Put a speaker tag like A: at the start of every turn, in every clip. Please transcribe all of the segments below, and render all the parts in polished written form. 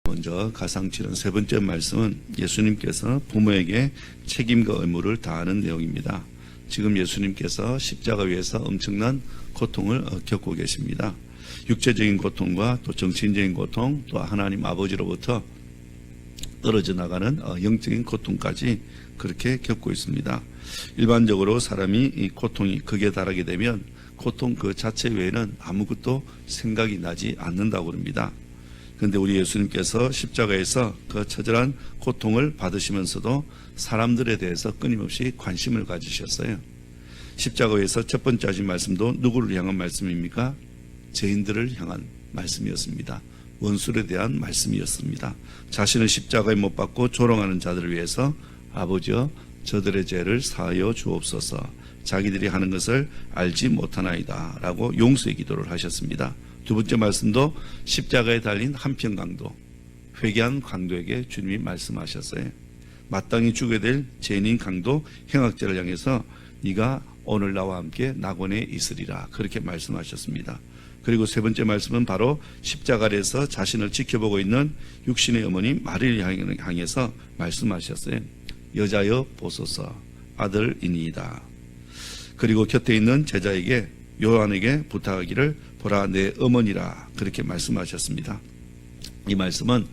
A: 먼저 가상치는 세 번째 말씀은 예수님께서 부모에게 책임과 의무를 다하는 내용입니다. 지금 예수님께서 십자가 위에서 엄청난 고통을 겪고 계십니다. 육체적인 고통과 또 정신적인 고통, 또 하나님 아버지로부터 떨어져 나가는 영적인 고통까지 그렇게 겪고 있습니다. 일반적으로 사람이 이 고통이 극에 달하게 되면 고통 그 자체 외에는 아무것도 생각이 나지 않는다고 합니다. 그런데 우리 예수님께서 십자가에서 그 처절한 고통을 받으시면서도 사람들에 대해서 끊임없이 관심을 가지셨어요. 십자가에서 첫 번째 하신 말씀도 누구를 향한 말씀입니까? 죄인들을 향한 말씀이었습니다. 원수에 대한 말씀이었습니다. 자신을 십자가에 못 박고 조롱하는 자들을 위해서 아버지여 저들의 죄를 사하여 주옵소서, 자기들이 하는 것을 알지 못하나이다 라고 용서의 기도를 하셨습니다. 두 번째 말씀도 십자가에 달린 한평 강도, 회개한 강도에게 주님이 말씀하셨어요. 마땅히 죽어야 될 죄인인 강도 행악자를 향해서 네가 오늘 나와 함께 낙원에 있으리라 그렇게 말씀하셨습니다. 그리고 세 번째 말씀은 바로 십자가 아래에서 자신을 지켜보고 있는 육신의 어머니 마리를 향해서 말씀하셨어요. 여자여 보소서, 아들이니이다. 그리고 곁에 있는 제자에게 요한에게 부탁하기를 보라 내 어머니라 그렇게 말씀하셨습니다. 이 말씀은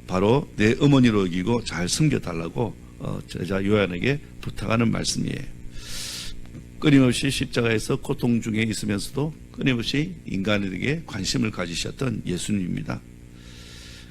A: 바로 내 어머니로 여기고 잘 섬겨달라고 제자 요한에게 부탁하는 말씀이에요. 끊임없이 십자가에서 고통 중에 있으면서도 끊임없이 인간에게 관심을 가지셨던 예수님입니다.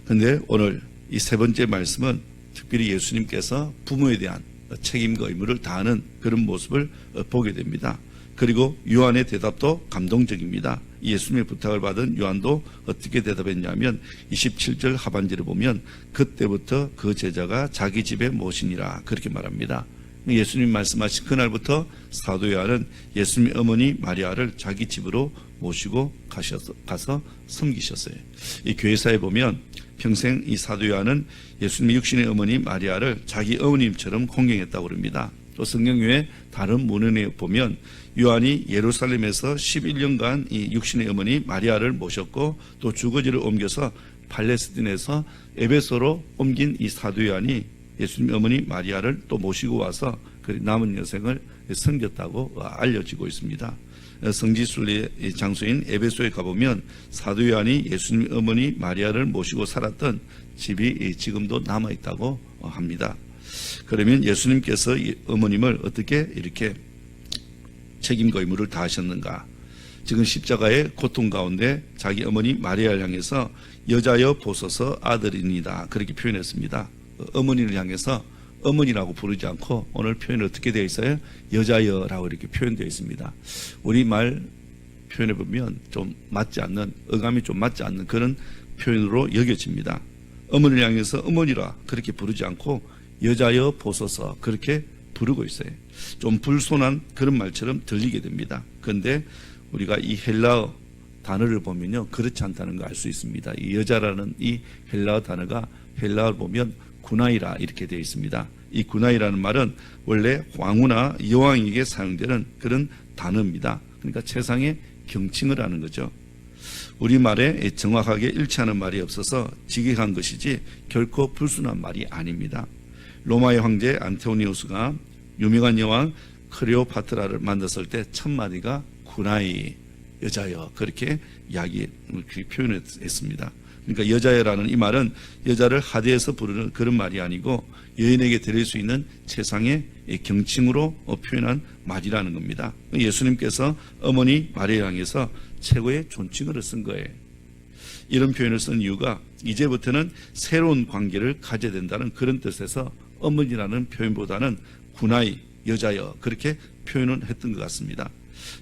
A: 그런데 오늘 이 세 번째 말씀은 특별히 예수님께서 부모에 대한 책임과 의무를 다하는 그런 모습을 보게 됩니다. 그리고 요한의 대답도 감동적입니다. 예수님의 부탁을 받은 요한도 어떻게 대답했냐면 27절 하반절을 보면 그때부터 그 제자가 자기 집에 모시니라 그렇게 말합니다. 예수님 말씀하신 그날부터 사도 요한은 예수님의 어머니 마리아를 자기 집으로 모시고 가서 섬기셨어요. 이 교회사에 보면 평생 이 사도 요한은 예수님의 육신의 어머니 마리아를 자기 어머님처럼 공경했다고 합니다. 또 성경 외에 다른 문헌에 보면 요한이 예루살렘에서 11년간 이 육신의 어머니 마리아를 모셨고 또 주거지를 옮겨서 팔레스틴에서 에베소로 옮긴 이 사도 요한이 예수님의 어머니 마리아를 또 모시고 와서 그 남은 여생을 섬겼다고 알려지고 있습니다. 성지순례 장소인 에베소에 가보면 사도 요한이 예수님의 어머니 마리아를 모시고 살았던 집이 지금도 남아있다고 합니다. 그러면 예수님께서 어머님을 어떻게 이렇게 책임과 의무를 다하셨는가? 지금 십자가의 고통 가운데 자기 어머니 마리아를 향해서 여자여 보소서 아들이니다 그렇게 표현했습니다. 어머니를 향해서 어머니라고 부르지 않고 오늘 표현이 어떻게 되어 있어요? 여자여라고 이렇게 표현되어 있습니다. 우리말 표현해 보면 좀 맞지 않는, 어감이 좀 맞지 않는 그런 표현으로 여겨집니다. 어머니를 향해서 어머니라 그렇게 부르지 않고 여자여 보소서 그렇게 부르고 있어요. 좀 불손한 그런 말처럼 들리게 됩니다. 그런데 우리가 이 헬라어 단어를 보면요 그렇지 않다는 걸 알 수 있습니다. 이 여자라는 이 헬라어 단어가 헬라어를 보면 구나이라 이렇게 되어 있습니다. 이 구나이라는 말은 원래 왕후나 여왕에게 사용되는 그런 단어입니다. 그러니까 최상의 경칭을 하는 거죠. 우리말에 정확하게 일치하는 말이 없어서 직역한 것이지 결코 불순한 말이 아닙니다. 로마의 황제 안테오니우스가 유명한 여왕 클레오파트라를 만났을 때 첫 마디가 구나이 여자여 그렇게 표현했습니다. 그러니까 여자여라는 이 말은 여자를 하대해서 부르는 그런 말이 아니고 여인에게 드릴 수 있는 최상의 경칭으로 표현한 말이라는 겁니다. 예수님께서 어머니 마리아 향해서 최고의 존칭을 쓴 거예요. 이런 표현을 쓴 이유가 이제부터는 새로운 관계를 가져야 된다는 그런 뜻에서 어머니라는 표현보다는 구나이 여자여 그렇게 표현을 했던 것 같습니다.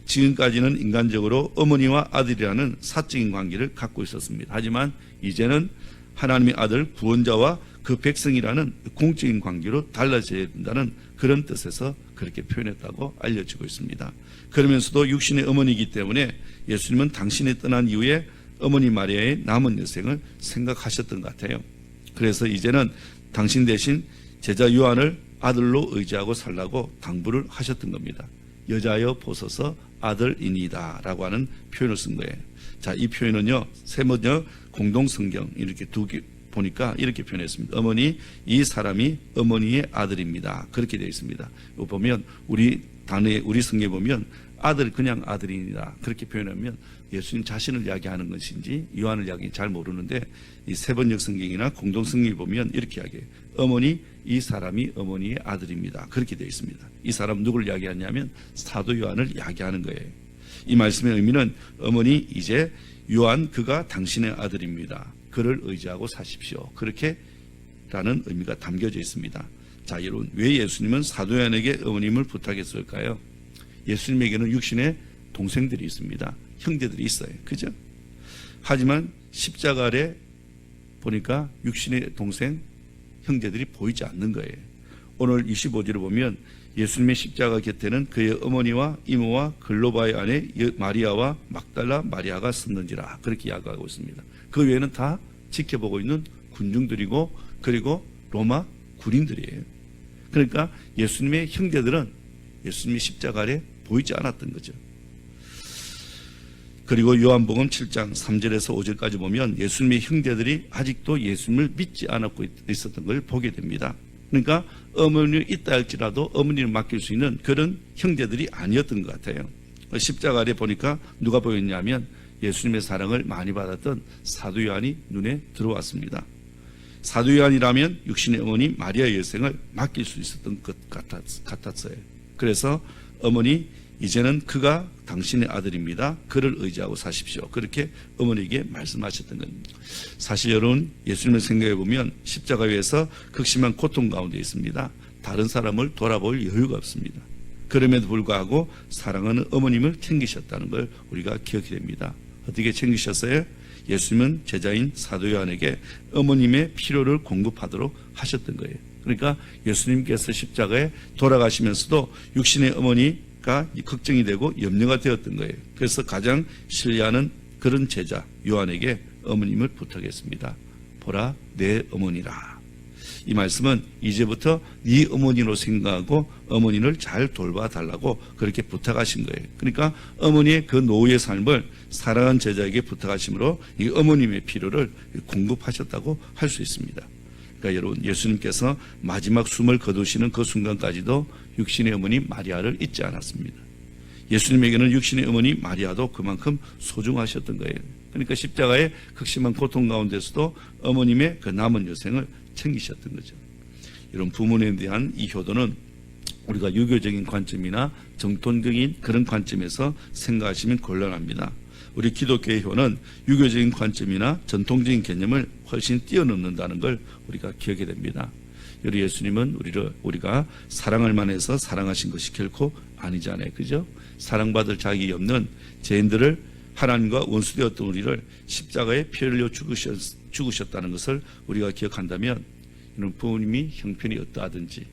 A: 지금까지는 인간적으로 어머니와 아들이라는 사적인 관계를 갖고 있었습니다. 하지만 이제는 하나님의 아들 구원자와 그 백성이라는 공적인 관계로 달라져야 된다는 그런 뜻에서 그렇게 표현했다고 알려지고 있습니다. 그러면서도 육신의 어머니이기 때문에 예수님은 당신이 떠난 이후에 어머니 마리아의 남은 여생을 생각하셨던 것 같아요. 그래서 이제는 당신 대신 제자 요한을 아들로 의지하고 살라고 당부를 하셨던 겁니다. 여자여 보소서 아들이니다 라고 하는 표현을 쓴 거예요. 자, 이 표현은요 세모녀 공동성경 이렇게 두 보니까 이렇게 표현했습니다. 어머니, 이 사람이 어머니의 아들입니다. 그렇게 되어 있습니다. 이거 보면 우리 단어에, 우리 성경에 보면 아들, 그냥 아들이니다 그렇게 표현하면 예수님 자신을 이야기하는 것인지 요한을 이야기 잘 모르는데, 이 세번역 성경이나 공동 성경에 보면 이렇게 이야기해요. 어머니, 이 사람이 어머니의 아들입니다. 그렇게 되어 있습니다. 이 사람 누구를 이야기하냐면 사도 요한을 이야기하는 거예요. 이 말씀의 의미는 어머니, 이제 요한 그가 당신의 아들입니다. 그를 의지하고 사십시오. 그렇게 라는 의미가 담겨져 있습니다. 자, 여러분, 왜 예수님은 사도 요한에게 어머님을 부탁했을까요? 예수님에게는 육신의 동생들이 있습니다. 형제들이 있어요. 그죠? 하지만 십자가 아래 보니까 육신의 동생, 형제들이 보이지 않는 거예요. 오늘 25절을 보면 예수님의 십자가 곁에는 그의 어머니와 이모와 글로바의 아내 마리아와 막달라 마리아가 섰는지라, 그렇게 이야기하고 있습니다. 그 외에는 다 지켜보고 있는 군중들이고, 그리고 로마 군인들이에요. 그러니까 예수님의 형제들은 예수님의 십자가 아래 보이지 않았던 거죠. 그리고 요한복음 7장 3절에서 5절까지 보면 예수님의 형제들이 아직도 예수님을 믿지 않았고 있었던 걸 보게 됩니다. 그러니까 어머니가 있다 할지라도 어머니를 맡길 수 있는 그런 형제들이 아니었던 것 같아요. 십자가 아래 보니까 누가 보였냐면 예수님의 사랑을 많이 받았던 사도 요한이 눈에 들어왔습니다. 사도 요한이라면 육신의 어머니 마리아 여생을 맡길 수 있었던 것 같았어요. 그래서 어머니, 이제는 그가 당신의 아들입니다. 그를 의지하고 사십시오. 그렇게 어머니에게 말씀하셨던 겁니다. 사실 여러분, 예수님을 생각해 보면 십자가 위에서 극심한 고통 가운데 있습니다. 다른 사람을 돌아볼 여유가 없습니다. 그럼에도 불구하고 사랑하는 어머님을 챙기셨다는 걸 우리가 기억해야 됩니다. 어떻게 챙기셨어요? 예수님은 제자인 사도 요한에게 어머님의 필요를 공급하도록 하셨던 거예요. 그러니까 예수님께서 십자가에 돌아가시면서도 육신의 어머니가 걱정이 되고 염려가 되었던 거예요. 그래서 가장 신뢰하는 그런 제자 요한에게 어머님을 부탁했습니다. 보라, 내 어머니라. 이 말씀은 이제부터 네 어머니로 생각하고 어머니를 잘 돌봐달라고 그렇게 부탁하신 거예요. 그러니까 어머니의 그 노후의 삶을 사랑하는 제자에게 부탁하심으로 이 어머님의 필요를 공급하셨다고 할 수 있습니다. 그러니까 여러분, 예수님께서 마지막 숨을 거두시는 그 순간까지도 육신의 어머니 마리아를 잊지 않았습니다. 예수님에게는 육신의 어머니 마리아도 그만큼 소중하셨던 거예요. 그러니까 십자가의 극심한 고통 가운데서도 어머님의 그 남은 여생을 챙기셨던 거죠. 이런 부모님에 대한 이 효도는 우리가 유교적인 관점이나 정통적인 그런 관점에서 생각하시면 곤란합니다. 우리 기독교의 효는 유교적인 관점이나 전통적인 개념을 훨씬 뛰어넘는다는 걸 우리가 기억해야 됩니다. 우리 예수님은 우리가 사랑할 만해서 사랑하신 것이 결코 아니잖아요. 그죠? 사랑받을 자격이 없는 죄인들을 하나님과 원수되었던 우리를 십자가에 피 흘려 죽으셨다는 것을 우리가 기억한다면, 이런 부모님이 형편이 어떠하든지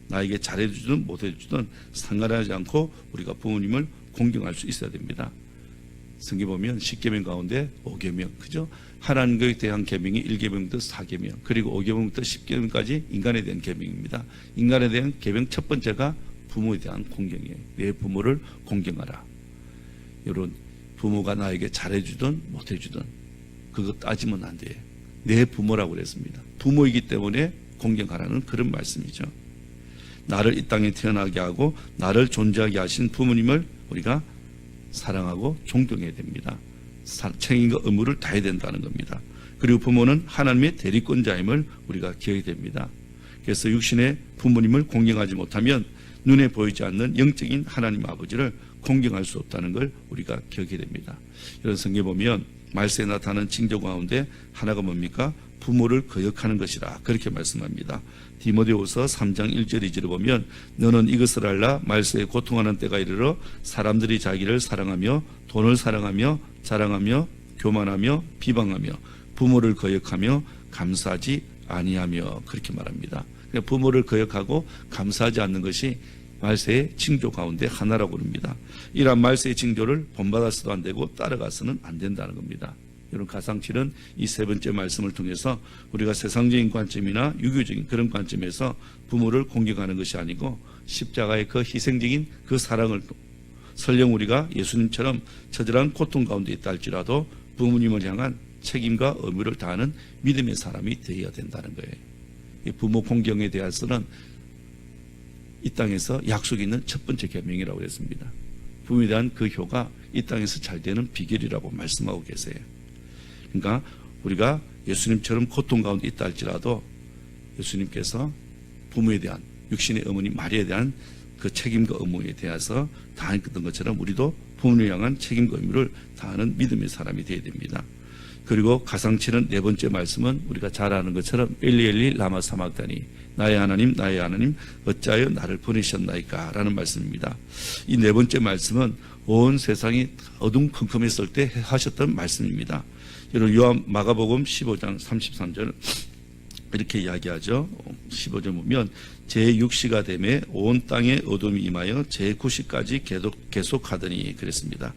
A: 나에게 잘해주든 못해주든 상관하지 않고 우리가 부모님을 공경할 수 있어야 됩니다. 성경 보면 10계명 가운데 5계명, 그죠? 하나님께 대한 계명이 1계명부터 4계명, 그리고 5계명부터 10계명까지 인간에 대한 계명입니다. 인간에 대한 계명 첫 번째가 부모에 대한 공경이에요. 내 부모를 공경하라. 여러분, 부모가 나에게 잘해주든 못해주든 그거 따지면 안 돼요. 내 부모라고 그랬습니다. 부모이기 때문에 공경하라는 그런 말씀이죠. 나를 이 땅에 태어나게 하고 나를 존재하게 하신 부모님을 우리가 사랑하고 존경해야 됩니다. 책임과 의무를 다해야 된다는 겁니다. 그리고 부모는 하나님의 대리권자임을 우리가 기억해야 됩니다. 그래서 육신의 부모님을 공경하지 못하면 눈에 보이지 않는 영적인 하나님 아버지를 공경할 수 없다는 걸 우리가 기억해야 됩니다. 이런 성경에 보면 말세에 나타나는 징조 가운데 하나가 뭡니까? 부모를 거역하는 것이라, 그렇게 말씀합니다. 디모데후서 3장 1절 2절을 보면 너는 이것을 알라, 말세에 고통하는 때가 이르러 사람들이 자기를 사랑하며 돈을 사랑하며 자랑하며 교만하며 비방하며 부모를 거역하며 감사하지 아니하며, 그렇게 말합니다. 그러니까 부모를 거역하고 감사하지 않는 것이 말세의 징조 가운데 하나라고 합니다. 이러한 말세의 징조를 본받아서도 안 되고 따라가서는 안 된다는 겁니다. 여러분, 가상칠은 이 세 번째 말씀을 통해서 우리가 세상적인 관점이나 유교적인 그런 관점에서 부모를 공경하는 것이 아니고 십자가의 그 희생적인 그 사랑을, 설령 우리가 예수님처럼 처절한 고통 가운데 있다 할지라도 부모님을 향한 책임과 의무를 다하는 믿음의 사람이 되어야 된다는 거예요. 이 부모 공경에 대해서는 이 땅에서 약속이 있는 첫 번째 계명이라고 했습니다. 부모에 대한 그 효가 이 땅에서 잘 되는 비결이라고 말씀하고 계세요. 그러니까 우리가 예수님처럼 고통 가운데 있다 할지라도 예수님께서 부모에 대한 육신의 어머니 마리아에 대한 그 책임과 의무에 대해서 다했던 것처럼 우리도 부모를 향한 책임과 의무를 다하는 믿음의 사람이 되어야 됩니다. 그리고 가상치는 네 번째 말씀은 우리가 잘 아는 것처럼 엘리 라마 사막다니 나의 하나님 어찌하여 나를 보내셨나이까 라는 말씀입니다. 이 네 번째 말씀은 온 세상이 어둠컴컴했을 때 하셨던 말씀입니다. 여러분 마가복음 15장 33절 이렇게 이야기하죠. 15절 보면 제6시가 되매 온 땅에 어둠이 임하여 제9시까지 계속하더니 그랬습니다.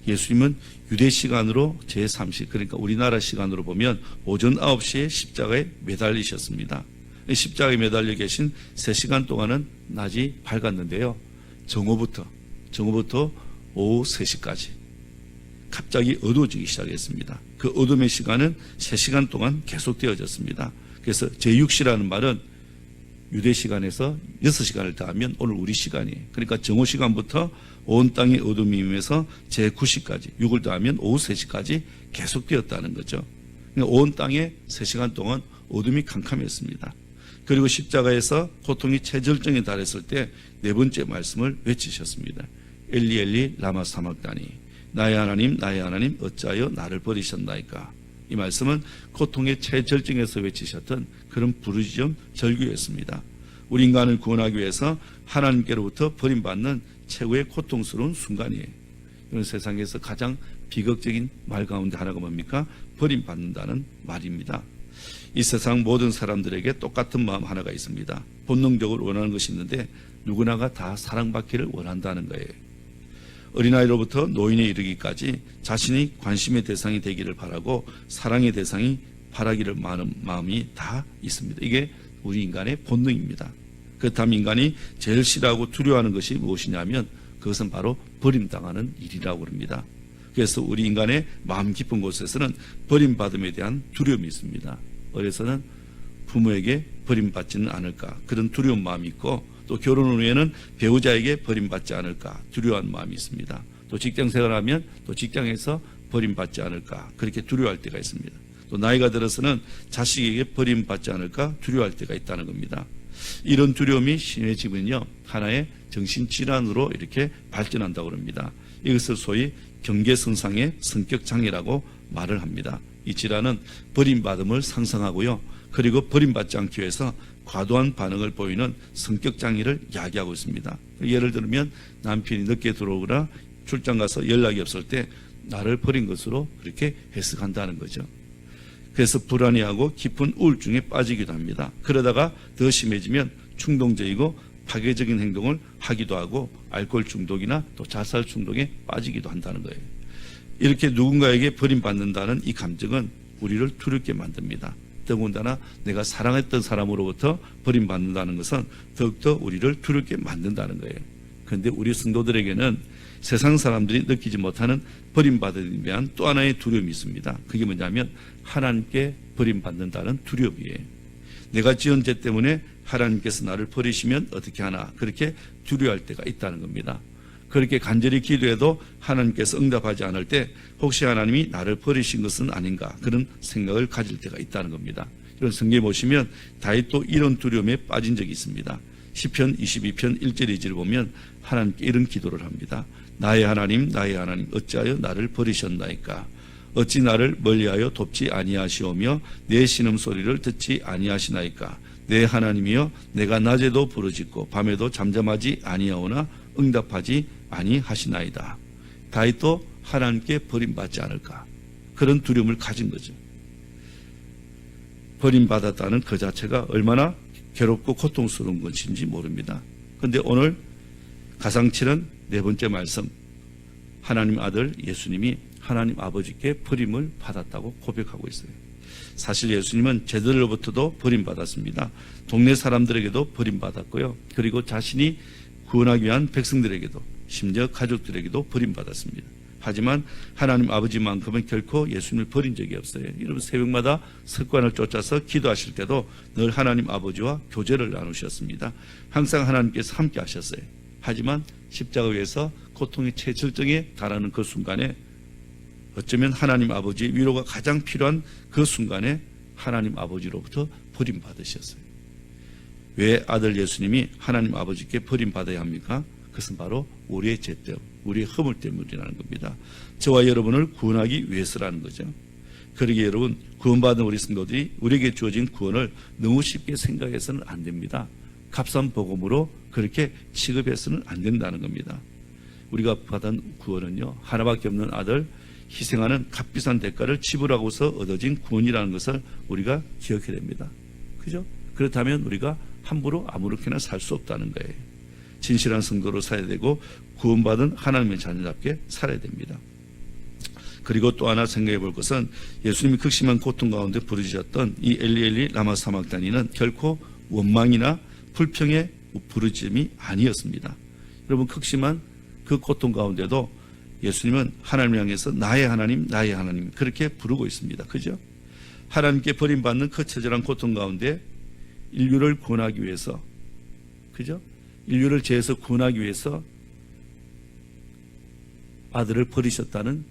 A: 예수님은 유대 시간으로 제3시 그러니까 우리나라 시간으로 보면 오전 9시에 십자가에 매달리셨습니다. 십자가에 매달려 계신 3시간 동안은 낮이 밝았는데요. 정오부터 오후 3시까지 갑자기 어두워지기 시작했습니다. 그 어둠의 시간은 3시간 동안 계속되어졌습니다. 그래서 제6시라는 말은 유대 시간에서 6시간을 더하면 오늘 우리 시간이에요. 그러니까 정오 시간부터 온 땅에 어둠이 임해서 제9시까지 6을 더하면 오후 3시까지 계속되었다는 거죠. 그러니까 온 땅에 3시간 동안 어둠이 캄캄했습니다. 그리고 십자가에서 고통이 최절정에 달했을 때 네 번째 말씀을 외치셨습니다. 엘리 라마 사막다니 나의 하나님 어찌하여 나를 버리셨나이까. 이 말씀은 고통의 최절정에서 외치셨던 그런 부르짖음 절규였습니다. 우리 인간을 구원하기 위해서 하나님께로부터 버림받는 최고의 고통스러운 순간이에요. 이런 세상에서 가장 비극적인 말 가운데 하나가 뭡니까? 버림받는다는 말입니다. 이 세상 모든 사람들에게 똑같은 마음 하나가 있습니다. 본능적으로 원하는 것이 있는데 누구나가 다 사랑받기를 원한다는 거예요. 어린아이로부터 노인에 이르기까지 자신이 관심의 대상이 되기를 바라고 사랑의 대상이 바라기를 많은 마음이 다 있습니다. 이게 우리 인간의 본능입니다. 그렇다면 인간이 제일 싫어하고 두려워하는 것이 무엇이냐면 그것은 바로 버림당하는 일이라고 합니다. 그래서 우리 인간의 마음 깊은 곳에서는 버림받음에 대한 두려움이 있습니다. 어려서는 부모에게 버림받지는 않을까 그런 두려운 마음이 있고 또 결혼 후에는 배우자에게 버림받지 않을까 두려워하는 마음이 있습니다. 또 직장 생활하면 또 직장에서 버림받지 않을까 그렇게 두려워할 때가 있습니다. 또 나이가 들어서는 자식에게 버림받지 않을까 두려워할 때가 있다는 겁니다. 이런 두려움이 심해지면요 하나의 정신질환으로 이렇게 발전한다고 합니다. 이것을 소위 경계선상의 성격장애라고 말을 합니다. 이 질환은 버림받음을 상상하고요. 그리고 버림받지 않기 위해서 과도한 반응을 보이는 성격장애를 야기하고 있습니다. 예를 들면 남편이 늦게 들어오거나 출장 가서 연락이 없을 때 나를 버린 것으로 그렇게 해석한다는 거죠. 그래서 불안해하고 깊은 우울증에 빠지기도 합니다. 그러다가 더 심해지면 충동적이고 파괴적인 행동을 하기도 하고 알코올 중독이나 또 자살 중독에 빠지기도 한다는 거예요. 이렇게 누군가에게 버림받는다는 이 감정은 우리를 두렵게 만듭니다. 더군다나 내가 사랑했던 사람으로부터 버림받는다는 것은 더욱더 우리를 두렵게 만든다는 거예요. 그런데 우리 성도들에게는 세상 사람들이 느끼지 못하는 버림받음에 대한 또 하나의 두려움이 있습니다. 그게 뭐냐면 하나님께 버림받는다는 두려움이에요. 내가 지은 죄 때문에 하나님께서 나를 버리시면 어떻게 하나 그렇게 두려워할 때가 있다는 겁니다. 그렇게 간절히 기도해도 하나님께서 응답하지 않을 때 혹시 하나님이 나를 버리신 것은 아닌가 그런 생각을 가질 때가 있다는 겁니다. 이런 성경에 보시면 다윗도 이런 두려움에 빠진 적이 있습니다. 시편 22편 1절 2절을 보면 하나님께 이런 기도를 합니다. 나의 하나님 어찌하여 나를 버리셨나이까. 어찌 나를 멀리하여 돕지 아니하시오며 내 신음소리를 듣지 아니하시나이까. 내 하나님이여 내가 낮에도 부르짖고 밤에도 잠잠하지 아니하오나 응답하지 아니하시나이다. 다윗도 하나님께 버림받지 않을까 그런 두려움을 가진 거죠. 버림받았다는 그 자체가 얼마나 괴롭고 고통스러운 것인지 모릅니다. 그런데 오늘 가상칠은 네 번째 말씀 하나님 아들 예수님이 하나님 아버지께 버림을 받았다고 고백하고 있어요. 사실 예수님은 제자들로부터도 버림받았습니다. 동네 사람들에게도 버림받았고요. 그리고 자신이 구원하기 위한 백성들에게도 심지어 가족들에게도 버림받았습니다. 하지만 하나님 아버지만큼은 결코 예수님을 버린 적이 없어요. 여러분 새벽마다 습관을 쫓아서 기도하실 때도 늘 하나님 아버지와 교제를 나누셨습니다. 항상 하나님께서 함께 하셨어요. 하지만 십자가 위에서 고통의 최절정에 달하는 그 순간에 어쩌면 하나님 아버지의 위로가 가장 필요한 그 순간에 하나님 아버지로부터 버림받으셨어요. 왜 아들 예수님이 하나님 아버지께 버림받아야 합니까? 그것은 바로 우리의 죄 때문, 우리의 허물 때문이라는 겁니다. 저와 여러분을 구원하기 위해서라는 거죠. 그러기에 여러분, 구원받은 우리 성도들이 우리에게 주어진 구원을 너무 쉽게 생각해서는 안 됩니다. 값싼 복음으로 그렇게 취급해서는 안 된다는 겁니다. 우리가 받은 구원은요, 하나밖에 없는 아들, 희생하는 값비싼 대가를 지불하고서 얻어진 구원이라는 것을 우리가 기억해야 됩니다. 그죠? 그렇다면 우리가 함부로 아무렇게나 살 수 없다는 거예요. 진실한 성도로 살아야 되고 구원받은 하나님의 자녀답게 살아야 됩니다. 그리고 또 하나 생각해 볼 것은 예수님이 극심한 고통 가운데 부르짖었던 이 엘리 라마 사막다니는 결코 원망이나 불평의 부르짖음이 아니었습니다. 여러분 극심한 그 고통 가운데도 예수님은 하나님을 향해서 나의 하나님 나의 하나님 그렇게 부르고 있습니다. 그죠? 하나님께 버림받는 그 처절한 고통 가운데 인류를 구원하기 위해서, 그죠? 인류를 죄에서 구원하기 위해서 아들을 버리셨다는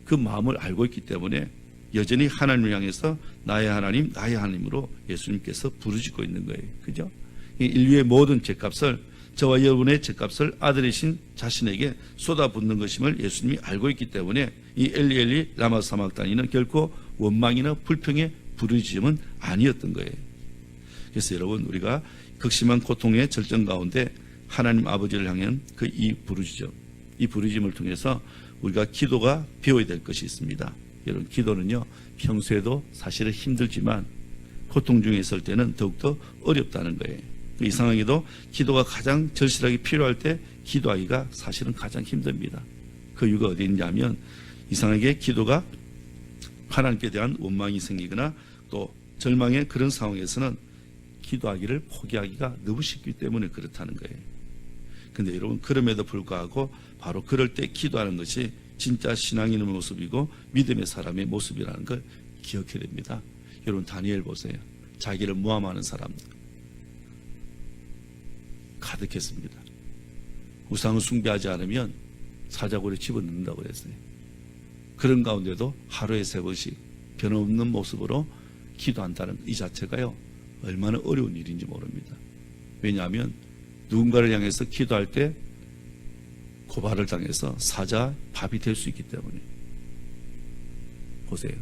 A: 그 마음을 알고 있기 때문에 여전히 하나님을 향해서 나의 하나님 나의 하나님으로 예수님께서 부르짖고 있는 거예요. 그죠? 이 인류의 모든 죄값을, 저와 여러분의 죄값을 아들이신 자신에게 쏟아붓는 것임을 예수님이 알고 있기 때문에 이 엘리 라마 사막다니는 결코 원망이나 불평의 부르짖음은 아니었던 거예요. 그래서 여러분, 우리가 극심한 고통의 절정 가운데 하나님 아버지를 향한 그 이 부르짖음, 이 부르짖음을 통해서 우리가 기도가 배워야 될 것이 있습니다. 여러분, 기도는요 평소에도 사실은 힘들지만 고통 중에 있을 때는 더욱더 어렵다는 거예요. 이상하게도 기도가 가장 절실하게 필요할 때 기도하기가 사실은 가장 힘듭니다. 그 이유가 어디 있냐면, 이상하게 기도가 하나님께 대한 원망이 생기거나 또 절망의 그런 상황에서는 기도하기를 포기하기가 너무 쉽기 때문에 그렇다는 거예요. 근데 여러분, 그럼에도 불구하고 바로 그럴 때 기도하는 것이 진짜 신앙인의 모습이고 믿음의 사람의 모습이라는 걸 기억해야 됩니다. 여러분, 다니엘 보세요. 자기를 모함하는 사람들 가득했습니다. 우상을 숭배하지 않으면 사자굴에 집어넣는다고 그랬어요. 그런 가운데도 하루에 3번씩 변함없는 모습으로 기도한다는 이 자체가요 얼마나 어려운 일인지 모릅니다. 왜냐하면 누군가를 향해서 기도할 때 고발을 당해서 사자 밥이 될 수 있기 때문에. 보세요.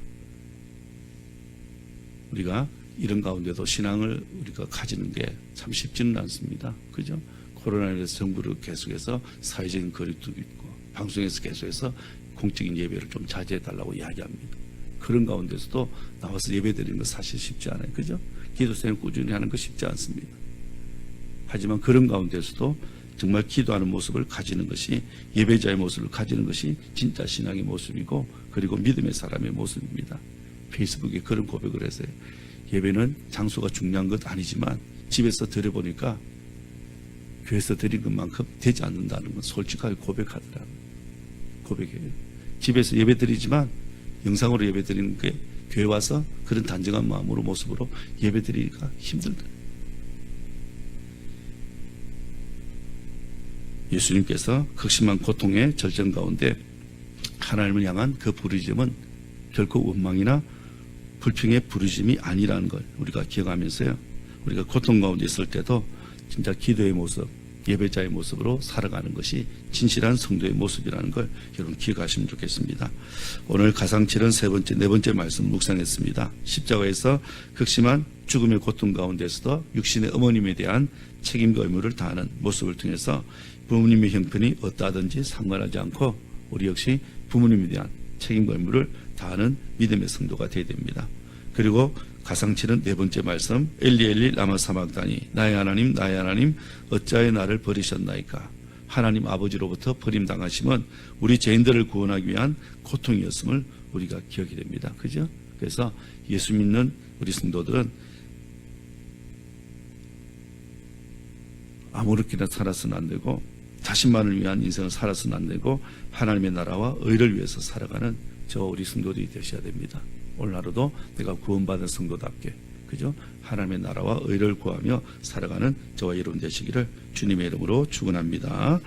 A: 우리가 이런 가운데도 신앙을 우리가 가지는 게 참 쉽지는 않습니다. 그죠? 코로나19에서 정부를 계속해서 사회적인 거리두기 있고 방송에서 계속해서 공적인 예배를 좀 자제해달라고 이야기합니다. 그런 가운데서도 나와서 예배 드리는 거 사실 쉽지 않아요. 그죠? 기도 생활 꾸준히 하는 거 쉽지 않습니다. 하지만 그런 가운데서도 정말 기도하는 모습을 가지는 것이, 예배자의 모습을 가지는 것이 진짜 신앙의 모습이고, 그리고 믿음의 사람의 모습입니다. 페이스북에 그런 고백을 했어요. 예배는 장소가 중요한 것 아니지만 집에서 드려보니까 교회에서 드린 것만큼 되지 않는다는 건 솔직하게 고백하더라고요. 고백해요. 집에서 예배 드리지만 영상으로 예배 드리는 게 교회 와서 그런 단정한 마음으로 모습으로 예배 드리기가 힘들다. 예수님께서 극심한 고통의 절정 가운데 하나님을 향한 그 부르짖음은 결코 원망이나 불평의 부르짖음이 아니라는 걸 우리가 기억하면서요, 우리가 고통 가운데 있을 때도 진짜 기도의 모습, 예배자의 모습으로 살아가는 것이 진실한 성도의 모습이라는 걸 여러분 기억하시면 좋겠습니다. 오늘 가상칠은 네 번째 말씀 묵상했습니다. 십자가에서 극심한 죽음의 고통 가운데서도 육신의 어머님에 대한 책임과 의무를 다하는 모습을 통해서 부모님의 형편이 어떠하든지 상관하지 않고 우리 역시 부모님에 대한 책임과 의무를 다하는 믿음의 성도가 되어야 됩니다. 그리고 가상치는 네 번째 말씀, 엘리 라마 사막다니 나의 하나님 나의 하나님 어찌하여 나를 버리셨나이까. 하나님 아버지로부터 버림당하심은 우리 죄인들을 구원하기 위한 고통이었음을 우리가 기억이 됩니다. 그죠? 그래서 예수 믿는 우리 성도들은 아무렇게나 살아서는 안 되고 자신만을 위한 인생을 살아서는 안 되고 하나님의 나라와 의를 위해서 살아가는 저 우리 성도들이 되셔야 됩니다. 오늘 하루도 내가 구원받은 성도답게 그죠? 하나님의 나라와 의를 구하며 살아가는 저와 여러분 되시기를 주님의 이름으로 축원합니다.